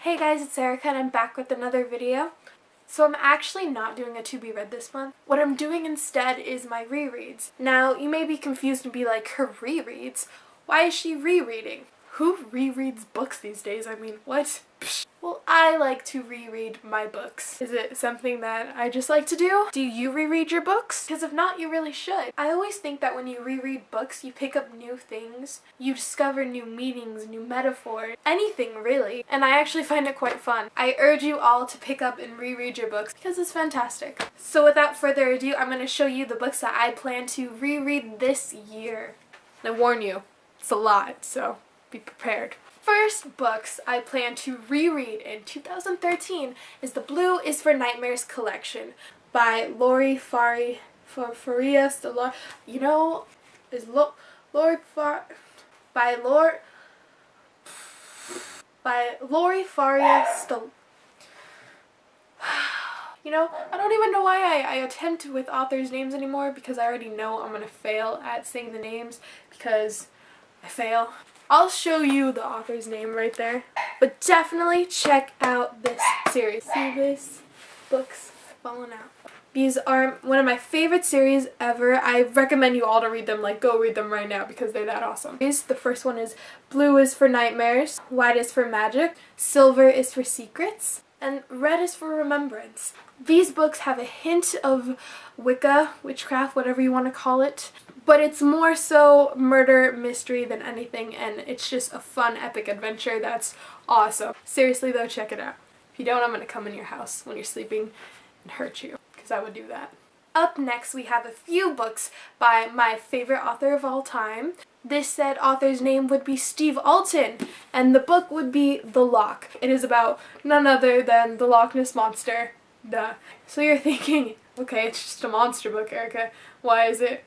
Hey guys, it's Erica and I'm back with another video. So I'm actually not doing a to be read this month. What I'm doing instead is my rereads. Now, you may be confused and be like, her rereads? Why is she rereading? Who rereads books these days? I mean, what? Psh. Well, I like to reread my books. Is it something that I just like to do? Do you reread your books? Because if not, you really should. I always think that when you reread books, you pick up new things. You discover new meanings, new metaphors, anything really. And I actually find it quite fun. I urge you all to pick up and reread your books because it's fantastic. So without further ado, I'm going to show you the books that I plan to reread this year. And I warn you, it's a lot, so be prepared. First books I plan to reread in 2013 is the Blue is for Nightmares collection by Lori Farias. By Lori Farias. I don't even know why I attempt with authors' names anymore because I already know I'm gonna fail at saying the names because I fail. I'll show you the author's name right there. But definitely check out this series. See this? Books falling out. These are one of my favorite series ever. I recommend you all to read them. Like, go read them right now because they're that awesome. The first one is Blue is for Nightmares, White is for Magic, Silver is for Secrets, and Red is for Remembrance. These books have a hint of Wicca, witchcraft, whatever you want to call it. But it's more so murder mystery than anything, and it's just a fun, epic adventure that's awesome. Seriously though, check it out. If you don't, I'm gonna come in your house when you're sleeping and hurt you, because I would do that. Up next, we have a few books by my favorite author of all time. This said author's name would be Steve Alton, and the book would be The Loch. It is about none other than the Loch Ness Monster. Duh. So you're thinking, okay, it's just a monster book, Erica. Why is it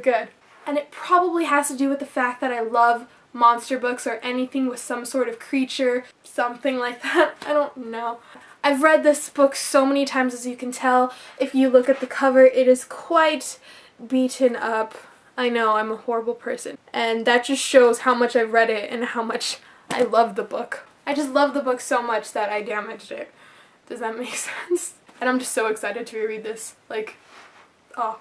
good? And it probably has to do with the fact that I love monster books or anything with some sort of creature, something like that. I don't know. I've read this book so many times, as you can tell. If you look at the cover, it is quite beaten up. I know, I'm a horrible person. And that just shows how much I've read it and how much I love the book. I just love the book so much that I damaged it. Does that make sense? And I'm just so excited to reread this. Like, oh.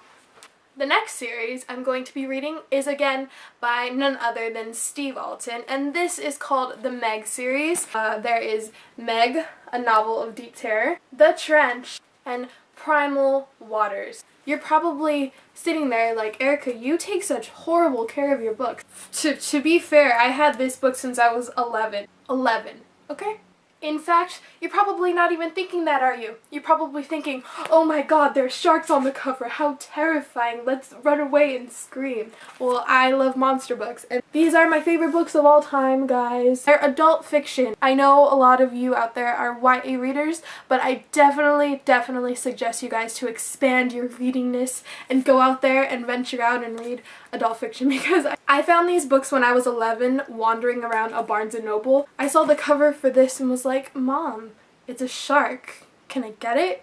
The next series I'm going to be reading is again by none other than Steve Alton, and this is called the Meg series. There is Meg, a novel of deep terror, The Trench, and Primal Waters. You're probably sitting there like, Erica, you take such horrible care of your books. To be fair, I had this book since I was 11. 11, okay? In fact, you're probably not even thinking that, are you? You're probably thinking, oh my god, there's sharks on the cover, how terrifying, let's run away and scream. Well, I love monster books, and these are my favorite books of all time, guys. They're adult fiction. I know a lot of you out there are YA readers, but I definitely suggest you guys to expand your readingness and go out there and venture out and read adult fiction, because I found these books when I was 11 wandering around a Barnes & Noble. I saw the cover for this and was like, Mom, it's a shark. Can I get it?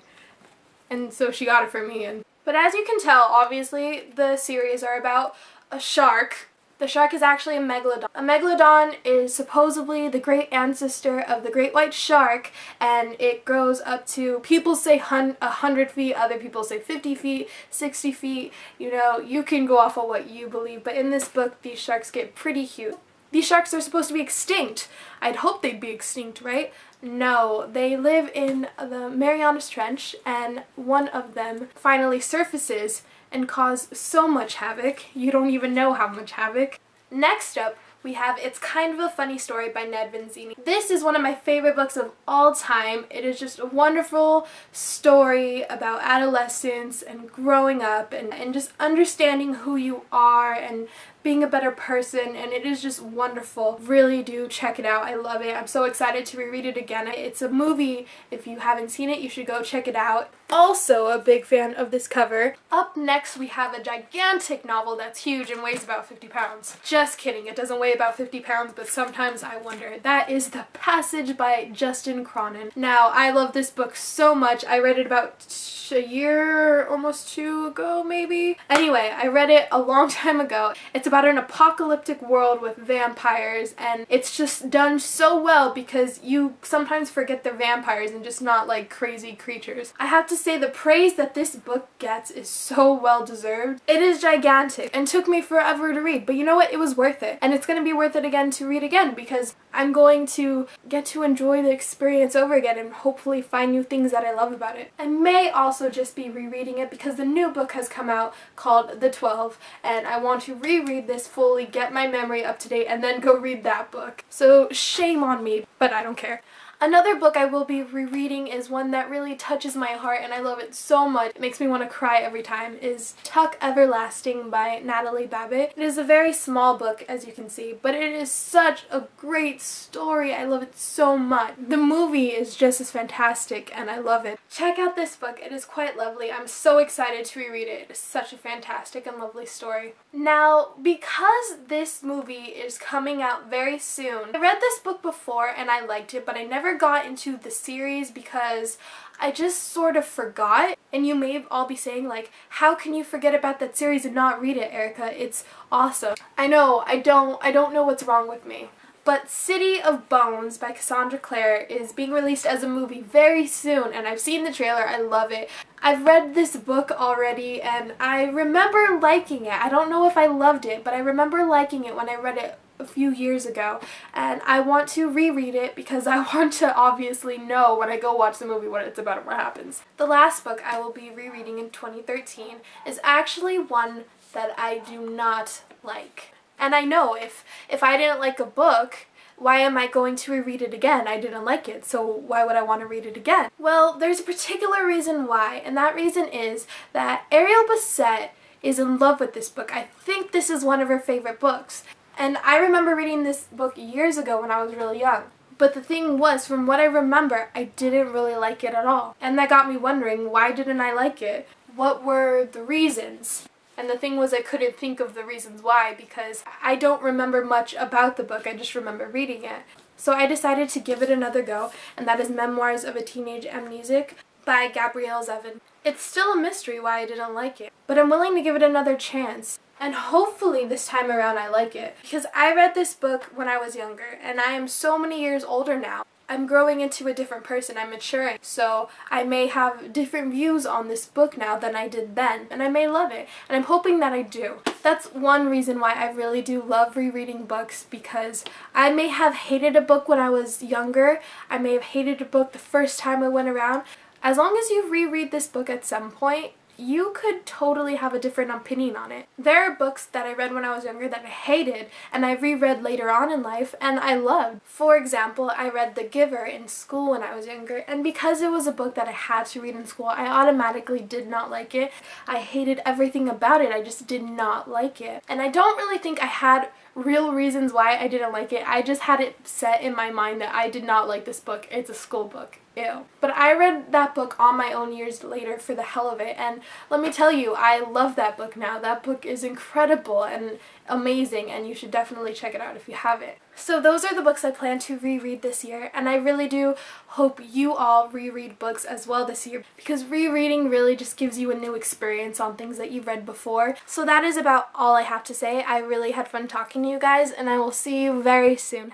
And so she got it for me. But as you can tell, obviously the series are about a shark. The shark is actually a megalodon. A megalodon is supposedly the great ancestor of the great white shark, and it grows up to, people say 100 feet, other people say 50 feet, 60 feet. You know, you can go off of what you believe, but in this book, these sharks get pretty huge. These sharks are supposed to be extinct. I'd hope they'd be extinct, right? No, they live in the Marianas Trench, and one of them finally surfaces and cause so much havoc, you don't even know how much havoc. Next up, we have It's Kind of a Funny Story by Ned Vizzini. This is one of my favorite books of all time. It is just a wonderful story about adolescence and growing up and just understanding who you are and being a better person, and it is just wonderful. Really do check it out. I love it. I'm so excited to reread it again. It's a movie. If you haven't seen it, you should go check it out. Also a big fan of this cover. Up next, we have a gigantic novel that's huge and weighs about 50 pounds. Just kidding, it doesn't weigh about 50 pounds, but sometimes I wonder. That is The Passage by Justin Cronin. Now, I love this book so much. I read it about a year, almost 2 ago maybe. Anyway, I read it a long time ago. It's about about an apocalyptic world with vampires, and it's just done so well because you sometimes forget they're vampires and just not like crazy creatures. I have to say the praise that this book gets is so well deserved. It is gigantic and took me forever to read, but you know what? It was worth it, and it's going to be worth it again to read again because I'm going to get to enjoy the experience over again and hopefully find new things that I love about it. I may also just be rereading it because the new book has come out called The 12, and I want to reread this fully, get my memory up to date, and then go read that book. So shame on me, but I don't care. Another book I will be rereading is one that really touches my heart and I love it so much, it makes me want to cry every time, is Tuck Everlasting by Natalie Babbitt. It is a very small book, as you can see, but it is such a great story. I love it so much. The movie is just as fantastic and I love it. Check out this book. It is quite lovely. I'm so excited to reread it. It is such a fantastic and lovely story. Now, because this movie is coming out very soon, I read this book before and I liked it, but I never got into the series because I just sort of forgot. And you may all be saying like, how can you forget about that series and not read it, Erica? It's awesome. I know, I don't know what's wrong with me. But City of Bones by Cassandra Clare is being released as a movie very soon, and I've seen the trailer. I love it. I've read this book already and I remember liking it. I don't know if I loved it, but I remember liking it when I read it a few years ago, and I want to reread it because I want to obviously know when I go watch the movie what it's about and what happens. The last book I will be rereading in 2013 is actually one that I do not like. And I know if I didn't like a book, why am I going to reread it again? I didn't like it, so why would I want to read it again? Well, there's a particular reason why, and that reason is that Ariel Bassett is in love with this book. I think this is one of her favorite books. And I remember reading this book years ago when I was really young. But the thing was, from what I remember, I didn't really like it at all. And that got me wondering, why didn't I like it? What were the reasons? And the thing was, I couldn't think of the reasons why because I don't remember much about the book. I just remember reading it. So I decided to give it another go, and that is Memoirs of a Teenage Amnesiac by Gabrielle Zevin. It's still a mystery why I didn't like it, but I'm willing to give it another chance. And hopefully this time around I like it. Because I read this book when I was younger, and I am so many years older now. I'm growing into a different person, I'm maturing, so I may have different views on this book now than I did then, and I may love it, and I'm hoping that I do. That's one reason why I really do love rereading books, because I may have hated a book when I was younger, I may have hated a book the first time I went around. As long as you reread this book at some point, you could totally have a different opinion on it. There are books that I read when I was younger that I hated and I reread later on in life and I loved. For example, I read The Giver in school when I was younger, and because it was a book that I had to read in school, I automatically did not like it. I hated everything about it. I just did not like it. And I don't really think I had real reasons why I didn't like it. I just had it set in my mind that I did not like this book. It's a school book. Ew. But I read that book on my own years later for the hell of it, and let me tell you, I love that book now. That book is incredible and amazing, and you should definitely check it out if you haven't. So those are the books I plan to reread this year, and I really do hope you all reread books as well this year, because rereading really just gives you a new experience on things that you've read before. So that is about all I have to say. I really had fun talking to you guys, and I will see you very soon.